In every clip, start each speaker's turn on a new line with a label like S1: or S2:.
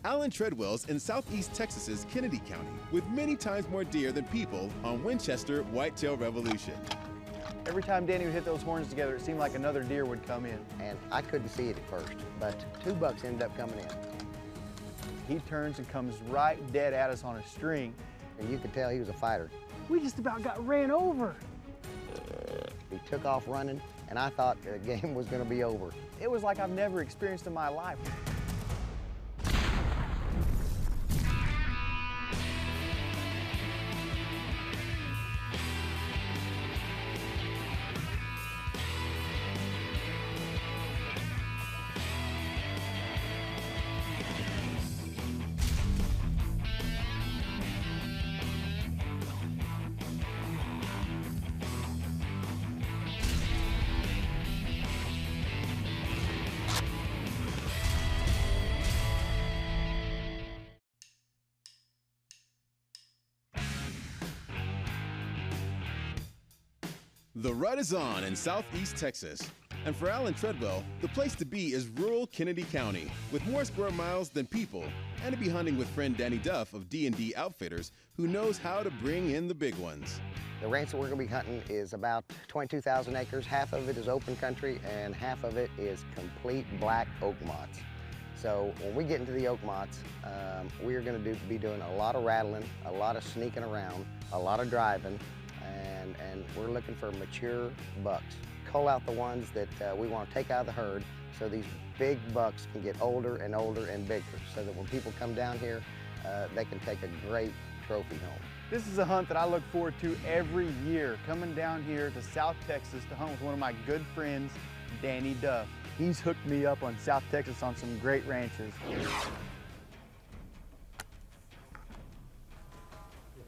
S1: Allen Treadwell's in southeast Texas's Kennedy County, with many times more deer than people on Winchester Whitetail Revolution.
S2: Every time Danny would hit those horns together, it seemed like another deer would come in.
S3: And I couldn't see it at first, but 2 bucks ended up coming in.
S2: He turns and comes right dead at us on a string.
S3: And you could tell he was a fighter.
S4: We just about got ran over.
S3: He took off running, and I thought the game was gonna be over.
S2: It was like I've never experienced in my life.
S1: The rut is on in southeast Texas. And for Allen Treadwell, the place to be is rural Kennedy County, with more square miles than people, and to be hunting with friend Danny Duff of D&D Outfitters, who knows how to bring in the big ones.
S3: The ranch that we're gonna be hunting is about 22,000 acres. Half of it is open country, and half of it is complete black oak mott's. So when we get into the oak mott's, we are gonna be doing a lot of rattling, a lot of sneaking around, a lot of driving, and we're looking for mature bucks. Cull out the ones that we want to take out of the herd so these big bucks can get older and older and bigger, so that when people come down here, they can take a great trophy home.
S2: This is a hunt that I look forward to every year, coming down here to South Texas to hunt with one of my good friends, Danny Duff. He's hooked me up on South Texas on some great ranches.
S3: If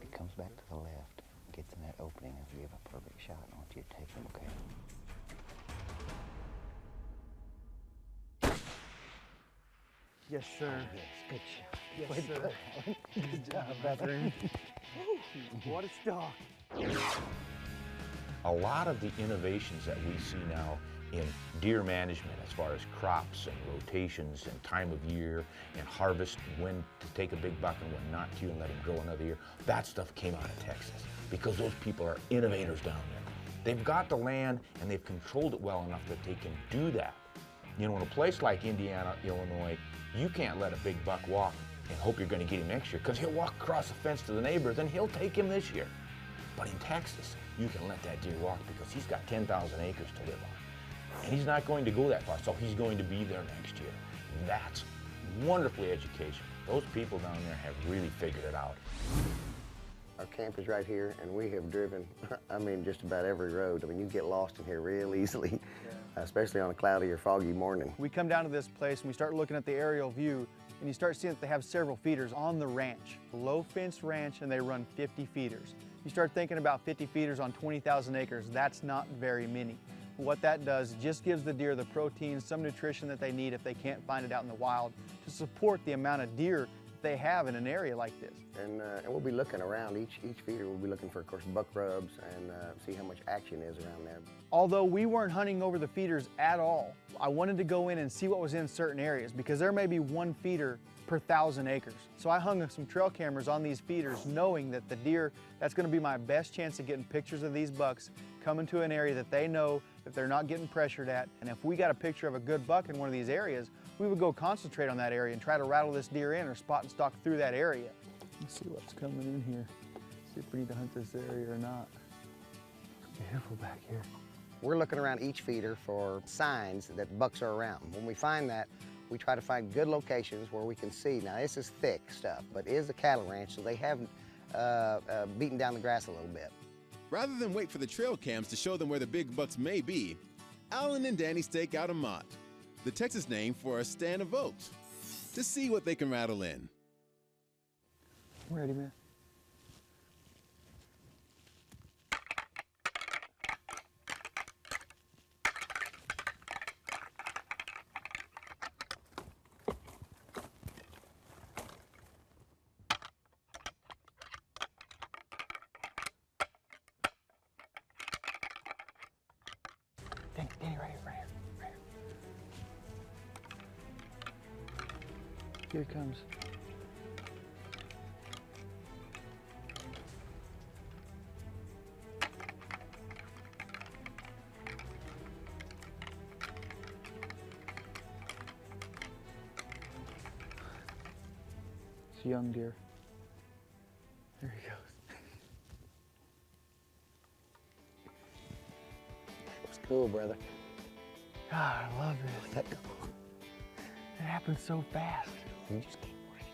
S3: he comes back to the left, gets in that opening, and give a perfect shot, I want you to take him, okay?
S2: Yes, sir.
S3: Yes, good shot.
S2: Yes,
S3: Way to
S2: sir.
S3: go, Alan.
S2: Good job, Bethany. What a stalk.
S5: A lot of the innovations that we see now in deer management, as far as crops and rotations and time of year and harvest, when to take a big buck and when not to, and let him grow another year, that stuff came out of Texas because those people are innovators down there. They've got the land and they've controlled it well enough that they can do that. You know, in a place like Indiana, Illinois, you can't let a big buck walk and hope you're going to get him next year, because he'll walk across the fence to the neighbors and he'll take him this year. But in Texas, you can let that deer walk because he's got 10,000 acres to live on. And he's not going to go that far, so he's going to be there next year. That's wonderfully educational. Those people down there have really figured it out.
S3: Our camp is right here, and we have driven, I mean, just about every road. I mean, you get lost in here real easily, especially on a cloudy or foggy morning.
S2: We come down to this place and we start looking at the aerial view, and you start seeing that they have several feeders on the ranch. Low fenced ranch, and they run 50 feeders. You start thinking about 50 feeders on 20,000 acres, that's not very many. What that does just gives the deer the protein, some nutrition that they need if they can't find it out in the wild, to support the amount of deer they have in an area like this.
S3: And we'll be looking around each feeder. We'll be looking for, of course, buck rubs and see how much action is around there.
S2: Although we weren't hunting over the feeders at all, I wanted to go in and see what was in certain areas, because there may be one feeder per 1,000 acres. So I hung some trail cameras on these feeders, knowing that the deer, that's going to be my best chance of getting pictures of these bucks coming to an area that they know that they're not getting pressured at. And if we got a picture of a good buck in one of these areas, we would go concentrate on that area and try to rattle this deer in or spot and stalk through that area. Let's see what's coming in here. See if we need to hunt this area or not. Beautiful back here.
S3: We're looking around each feeder for signs that bucks are around. When we find that, we try to find good locations where we can see. Now, this is thick stuff, but it is a cattle ranch, so they have beaten down the grass a little bit.
S1: Rather than wait for the trail cams to show them where the big bucks may be, Allen and Danny stake out a mott, the Texas name for a stand of oaks, to see what they can rattle in.
S2: I'm ready, man. Danny, right here, right here. Here it comes. a young deer. There he goes.
S3: It's cool, brother.
S2: God, I love this.
S3: Let go.
S2: It happens so fast.
S3: You just keep running.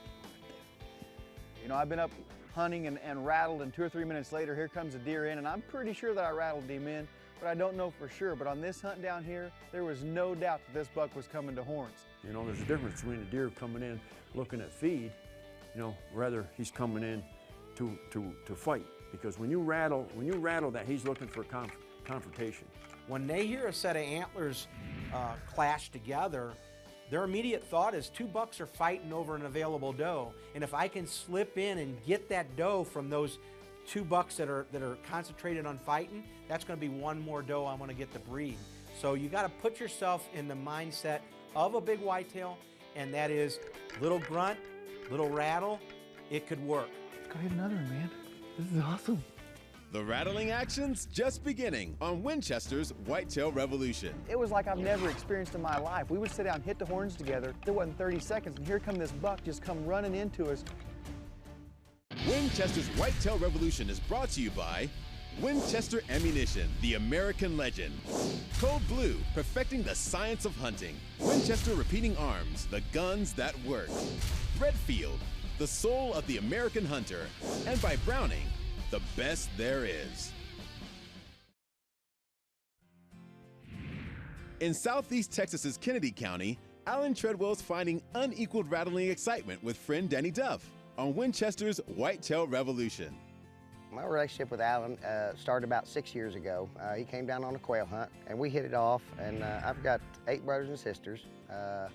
S2: You know, I've been up hunting and rattled, and 2 or 3 minutes later, here comes a deer in, and I'm pretty sure that I rattled him in, but I don't know for sure. But on this hunt down here, there was no doubt that this buck was coming to horns.
S6: You know, there's a difference between a deer coming in looking at feed, you know, rather he's coming in to fight. Because when you rattle that, he's looking for confrontation.
S7: When they hear a set of antlers clash together, their immediate thought is 2 bucks are fighting over an available doe. And if I can slip in and get that doe from those 2 bucks that are concentrated on fighting, that's going to be 1 more doe I'm going to get to breed. So you got to put yourself in the mindset of a big whitetail, and that is little grunt, little rattle, it could work.
S2: Let's go hit another one, man. This is awesome.
S1: The rattling action's just beginning on Winchester's Whitetail Revolution.
S2: It was like I've never experienced in my life. We would sit down, hit the horns together. It wasn't 30 seconds, and here come this buck just come running into us.
S1: Winchester's Whitetail Revolution is brought to you by Winchester Ammunition, the American legend. Cold Blue, perfecting the science of hunting. Winchester Repeating Arms, the guns that work. Redfield, the soul of the American hunter. And by Browning, the best there is. In southeast Texas's Kennedy County, Allen Treadwell's finding unequaled rattling excitement with friend Danny Duff on Winchester's Whitetail Revolution.
S3: My relationship with Allen started about 6 years ago. He came down on a quail hunt, and we hit it off. And I've got 8 brothers and sisters, and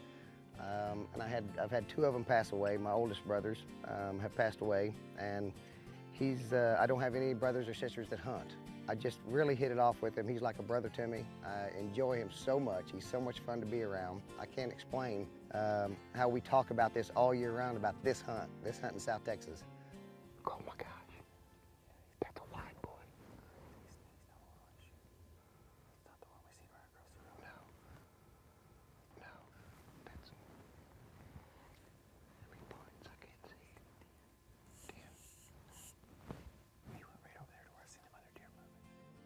S3: I've had 2 of them pass away. My oldest brothers have passed away, and I don't have any brothers or sisters that hunt. I just really hit it off with him. He's like a brother to me. I enjoy him so much. He's so much fun to be around. I can't explain how we talk about this all year round, about this hunt in South Texas. Oh my gosh, that's a wide boy. He's not orange. It's not the one we see right across the road. No, that's every points I can't see. Damn. He went right over there to where I seen them other deer moving.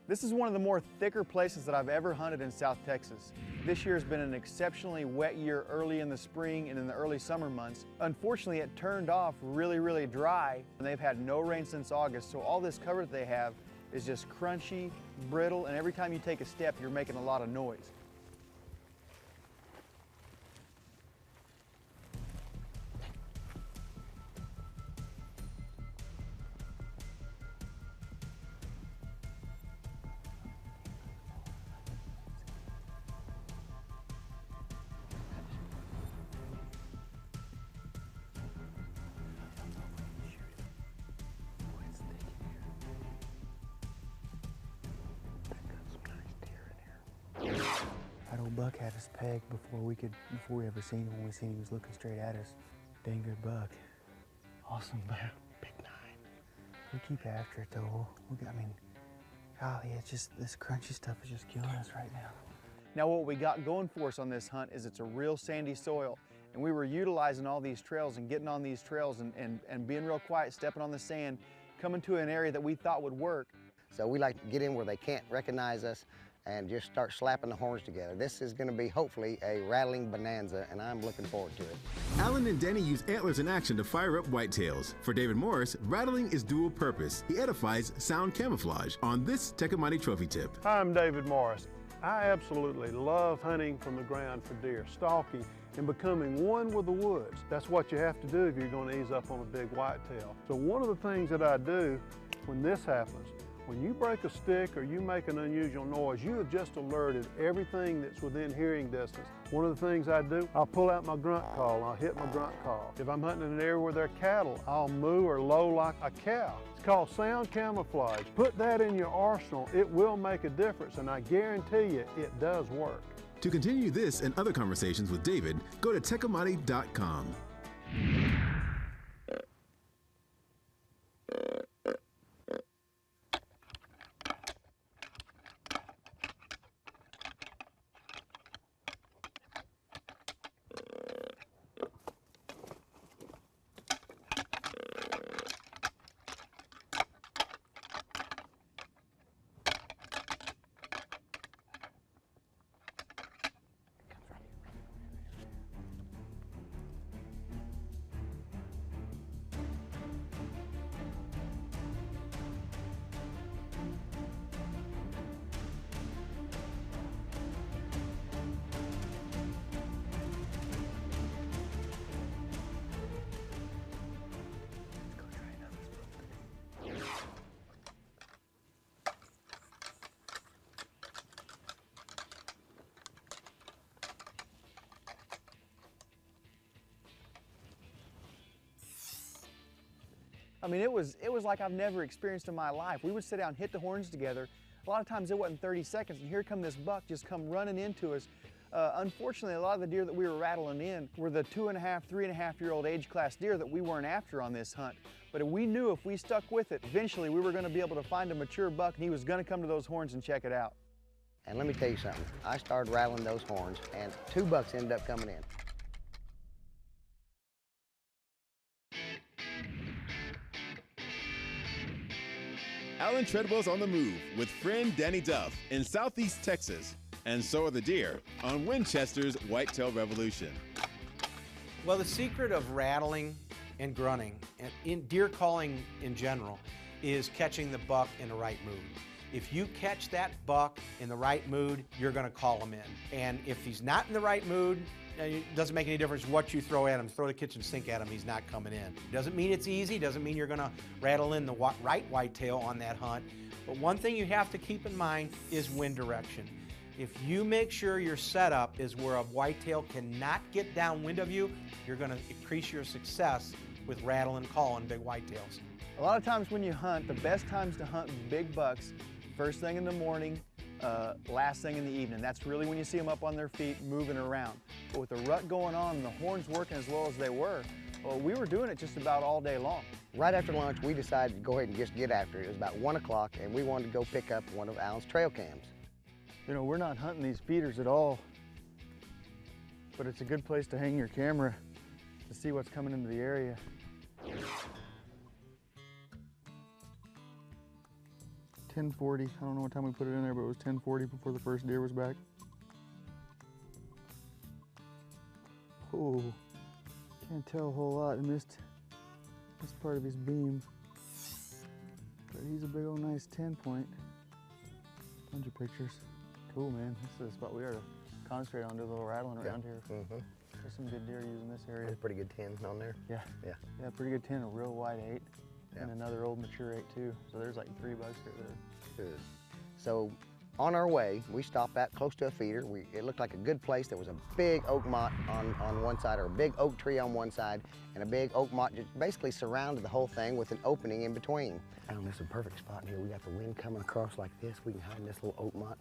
S2: This is one of the more thicker places that I've ever hunted in South Texas. This year has been an exceptionally wet year early in the spring and in the early summer months. Unfortunately, it turned off really, really dry, and they've had no rain since August, so all this cover that they have is just crunchy, brittle, and every time you take a step, you're making a lot of noise. That old buck had us pegged before we ever seen him. When we seen him, he was looking straight at us. Dang good buck. Awesome buck. Big 9. We keep after it though. Golly, it's just, this crunchy stuff is just killing us right now. Now what we got going for us on this hunt is it's a real sandy soil. And we were utilizing all these trails and getting on these trails and being real quiet, stepping on the sand, coming to an area that we thought would work.
S3: So we like to get in where they can't recognize us and just start slapping the horns together. This is gonna be hopefully a rattling bonanza, and I'm looking forward to it.
S1: Allen and Danny use antlers in action to fire up whitetails. For David Morris, rattling is dual purpose. He edifies sound camouflage on this Tecumseh trophy tip.
S8: Hi, I'm David Morris. I absolutely love hunting from the ground for deer, stalking, and becoming one with the woods. That's what you have to do if you're gonna ease up on a big whitetail. So one of the things that I do when this happens, when you break a stick or you make an unusual noise, you have just alerted everything that's within hearing distance. One of the things I do, I'll pull out my grunt call and I'll hit my grunt call. If I'm hunting in an area where there are cattle, I'll moo or low like a cow. It's called sound camouflage. Put that in your arsenal, it will make a difference, and I guarantee you it does work.
S1: To continue this and other conversations with David, go to tecumseh.com.
S2: I mean, it was like I've never experienced in my life. We would sit down and hit the horns together. A lot of times it wasn't 30 seconds, and here come this buck just come running into us. Unfortunately, a lot of the deer that we were rattling in were the 2.5, 3.5-year-old age class deer that we weren't after on this hunt. But we knew if we stuck with it, eventually we were going to be able to find a mature buck, and he was going to come to those horns and check it out.
S3: And let me tell you something. I started rattling those horns, and 2 bucks ended up coming in.
S1: Allen Treadwell's on the move with friend Danny Duff in Southeast Texas. And so are the deer on Winchester's Whitetail Revolution.
S7: Well, the secret of rattling and grunting, and in deer calling in general, is catching the buck in the right mood. If you catch that buck in the right mood, you're going to call him in. And if he's not in the right mood, it doesn't make any difference what you throw at him. Throw the kitchen sink at him, he's not coming in. Doesn't mean it's easy, doesn't mean you're going to rattle in the right whitetail on that hunt. But one thing you have to keep in mind is wind direction. If you make sure your setup is where a whitetail cannot get downwind of you, you're going to increase your success with rattling and calling big whitetails.
S2: A lot of times when you hunt, the best times to hunt big bucks, first thing in the morning, last thing in the evening. That's really when you see them up on their feet moving around. But with the rut going on and the horns working as well as they were, well, we were doing it just about all day long.
S3: Right after lunch, we decided to go ahead and just get after it. It was about 1 o'clock, and we wanted to go pick up one of Allen's trail cams.
S2: You know, we're not hunting these feeders at all, but it's a good place to hang your camera to see what's coming into the area. 10:40. I don't know what time we put it in there, but it was 10:40 before the first deer was back. Oh, can't tell a whole lot. I missed this part of his beam, but he's a big old nice 10-point. Bunch of pictures. Cool, man. This is the spot we are to concentrate on, do a little rattling around here. There's some good deer using this area.
S3: There's a pretty good 10 on there.
S2: Yeah. Yeah, pretty good 10, a real wide 8. And another old mature 8 too. So there's like 3 bucks right there.
S3: Good. So on our way, we stopped at close to a feeder. It looked like a good place. There was a big oak mott on one side, or a big oak tree on one side, and a big oak mott just basically surrounded the whole thing with an opening in between. Alan, this is a perfect spot here. We got the wind coming across like this. We can hide in this little oak mott.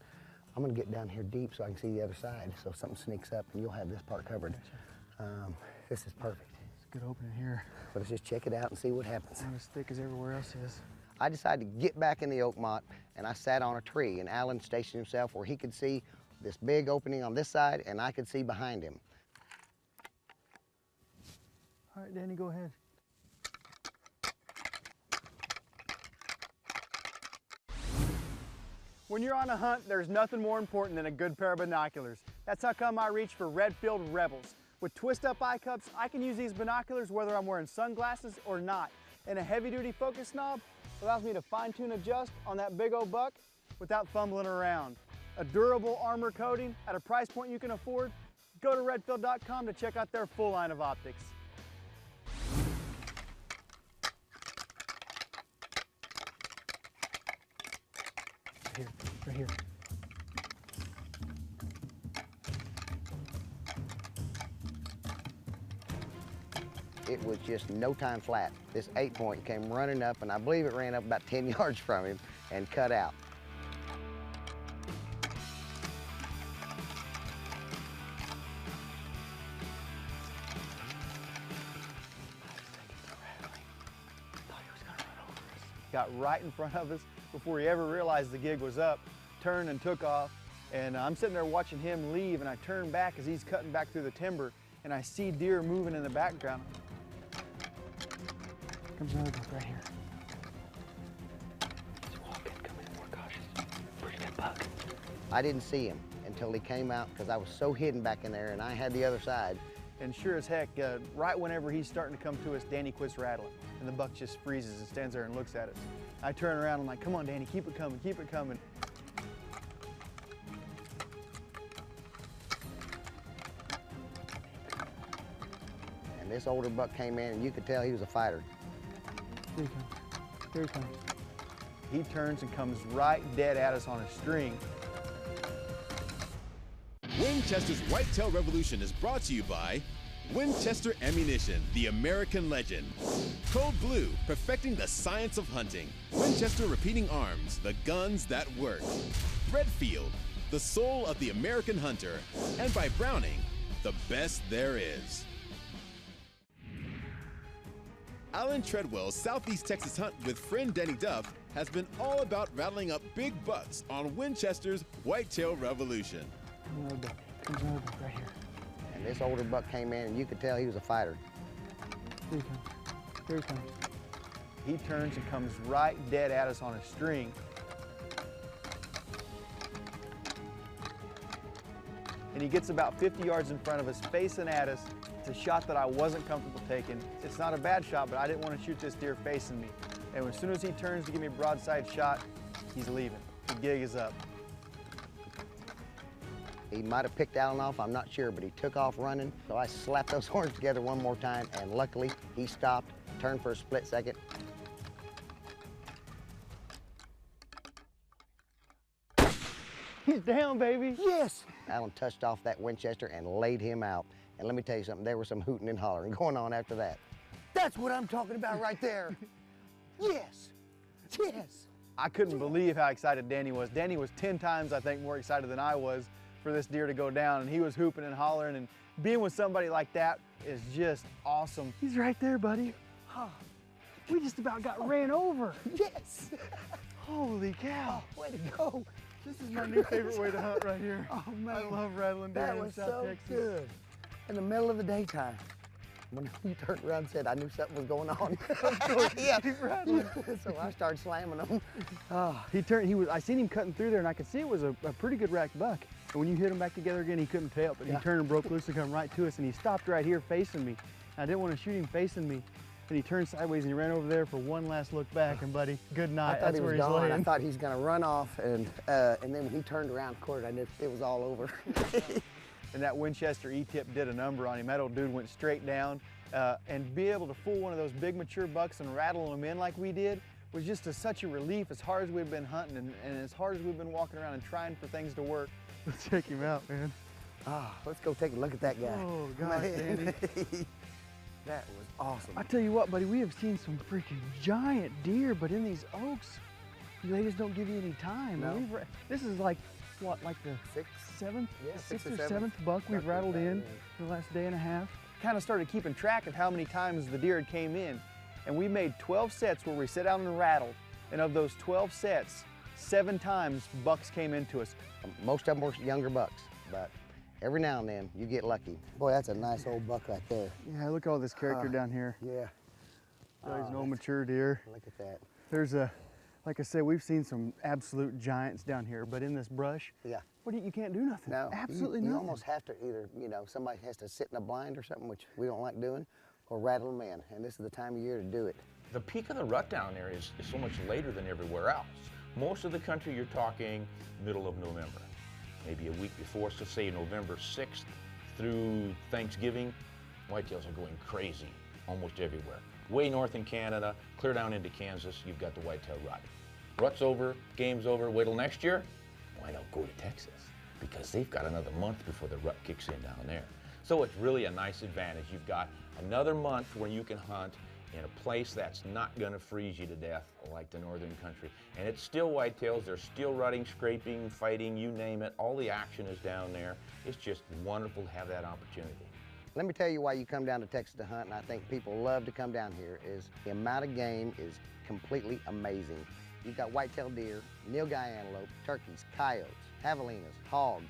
S3: I'm gonna get down here deep so I can see the other side, so if something sneaks up and you'll have this part covered. This is perfect.
S2: It's a good opening here.
S3: Let's just check it out and see what happens.
S2: Not as thick as everywhere else is.
S3: I decided to get back in the oak mott, and I sat on a tree, and Alan stationed himself where he could see this big opening on this side, and I could see behind him.
S2: All right, Danny, go ahead. When you're on a hunt, there's nothing more important than a good pair of binoculars. That's how come I reach for Redfield Rebels. With twist-up eye cups, I can use these binoculars whether I'm wearing sunglasses or not. And a heavy-duty focus knob allows me to fine-tune adjust on that big old buck without fumbling around. A durable armor coating at a price point you can afford? Go to redfield.com to check out their full line of optics. Right here.
S3: It was just no time flat. This 8-point came running up, and I believe it ran up about 10 yards from him and cut out.
S2: Got right in front of us before he ever realized the gig was up, turned and took off. And I'm sitting there watching him leave, and I turn back as he's cutting back through the timber, and I see deer moving in the background. Comes another buck right here. He's walking, coming in more cautious. Pretty good buck.
S3: I didn't see him until he came out because I was so hidden back in there, and I had the other side.
S2: And sure as heck, right whenever he's starting to come to us, Danny quits rattling. And the buck just freezes and stands there and looks at us. I turn around, I'm like, come on, Danny, keep it coming, keep it coming.
S3: And this older buck came in, and you could tell he was a fighter.
S2: Here he comes, here he comes. He turns and comes right dead at us on a string.
S1: Winchester's Whitetail Revolution is brought to you by Winchester Ammunition, the American legend. Cold Blue, perfecting the science of hunting. Winchester Repeating Arms, the guns that work. Redfield, the soul of the American hunter. And by Browning, the best there is. Allen Treadwell's Southeast Texas hunt with friend Danny Duff has been all about rattling up big bucks on Winchester's Whitetail Revolution.
S2: Comes another buck right here.
S3: And this older buck came in and you could tell he was a fighter.
S2: Here he comes. Here he comes. He turns and comes right dead at us on a string. And he gets about 50 yards in front of us, facing at us. It's a shot that I wasn't comfortable taking. It's not a bad shot, but I didn't want to shoot this deer facing me. And as soon as he turns to give me a broadside shot, he's leaving. The gig is up.
S3: He might have picked Allen off, I'm not sure, but he took off running. So I slapped those horns together one more time, and luckily he stopped, turned for a split second.
S2: He's down, baby.
S3: Yes! Allen touched off that Winchester and laid him out. And let me tell you something, there was some hooting and hollering going on after that. That's what I'm talking about right there. Yes, yes.
S2: I couldn't believe how excited Danny was. Danny was 10 times, I think, more excited than I was for this deer to go down. And he was hooping and hollering, and being with somebody like that is just awesome.
S4: He's right there, buddy. We just about got ran over.
S3: Yes.
S2: Holy cow.
S3: Oh, way to go.
S2: This is my new favorite way to hunt right here.
S3: Oh, man.
S2: I love rattling deer
S3: That
S2: in
S3: was
S2: South
S3: so
S2: Texas.
S3: good. In the middle of the daytime. When he turned around and said, I knew something was going on. Yeah. So I started slamming him.
S2: He turned, I seen him cutting through there, and I could see it was a pretty good rack buck. And when you hit him back together again, he couldn't tell, but he turned and broke loose and come right to us, and he stopped right here facing me. And I didn't want to shoot him facing me. And he turned sideways and he ran over there for one last look back, and buddy, good night.
S3: I thought he was gone.
S2: laying.
S3: I thought he was gonna run off, and then when he turned around the corner, I knew it was all over.
S2: And that Winchester E-tip did a number on him. That old dude went straight down. And be able to fool one of those big mature bucks and rattle them in like we did was just such a relief, as hard as we've been hunting and as hard as we've been walking around and trying for things to work. Let's check him out, man.
S3: Let's go take a look at that guy.
S2: Oh, gosh, Danny.
S3: That was awesome.
S2: I tell you what, buddy, we have seen some freaking giant deer, but in these oaks, they just don't give you any time.
S3: No.
S2: This is like, what, like the sixth or seventh buck we've rattled in for the last day and a half. Kind of started keeping track of how many times the deer had came in, and we made 12 sets where we sat down and rattled, and of those 12 sets, 7 times bucks came into us.
S3: Most of them were younger bucks, but every now and then you get lucky. Boy, that's a nice old buck right there.
S2: Yeah, look at all this character down here.
S3: Yeah.
S2: He's an old mature deer.
S3: Look at that.
S2: There's like I said, we've seen some absolute giants down here, but in this brush, you can't do nothing.
S3: No,
S2: absolutely
S3: you
S2: nothing.
S3: almost have to either, somebody has to sit in a blind or something, which we don't like doing, or rattle them in, and this is the time of year to do it.
S5: The peak of the rut down there is so much later than everywhere else. Most of the country, you're talking middle of November, maybe a week before, so say November 6th through Thanksgiving, whitetails are going crazy almost everywhere. Way north in Canada, clear down into Kansas, you've got the whitetail rut. Rut's over, game's over, wait till next year? Why not go to Texas? Because they've got another month before the rut kicks in down there. So it's really a nice advantage. You've got another month where you can hunt in a place that's not gonna freeze you to death like the northern country. And it's still whitetails, they're still rutting, scraping, fighting, you name it. All the action is down there. It's just wonderful to have that opportunity.
S3: Let me tell you why you come down to Texas to hunt, and I think people love to come down here, is the amount of game is completely amazing. You've got whitetail deer, nilgai antelope, turkeys, coyotes, javelinas, hogs,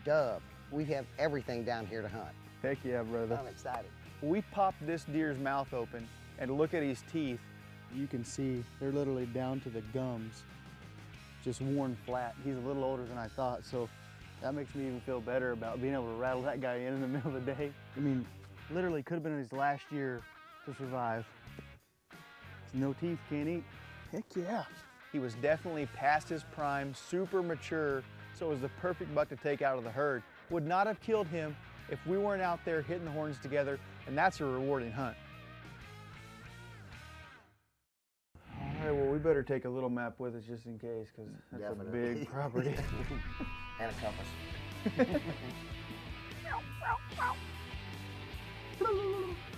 S3: dove. We have everything down here to hunt.
S2: Heck yeah, brother.
S3: I'm excited.
S2: We popped this deer's mouth open and look at his teeth. You can see they're literally down to the gums, just worn flat. He's a little older than I thought, so that makes me even feel better about being able to rattle that guy in the middle of the day. Literally could have been his last year to survive. No teeth, can't eat. Heck yeah. He was definitely past his prime, super mature, so it was the perfect buck to take out of the herd. Would not have killed him if we weren't out there hitting the horns together, and that's a rewarding hunt. All right, well, we better take a little map with us just in case, because that's
S3: Definitely.
S2: a big property.
S3: And a compass.
S4: Come on.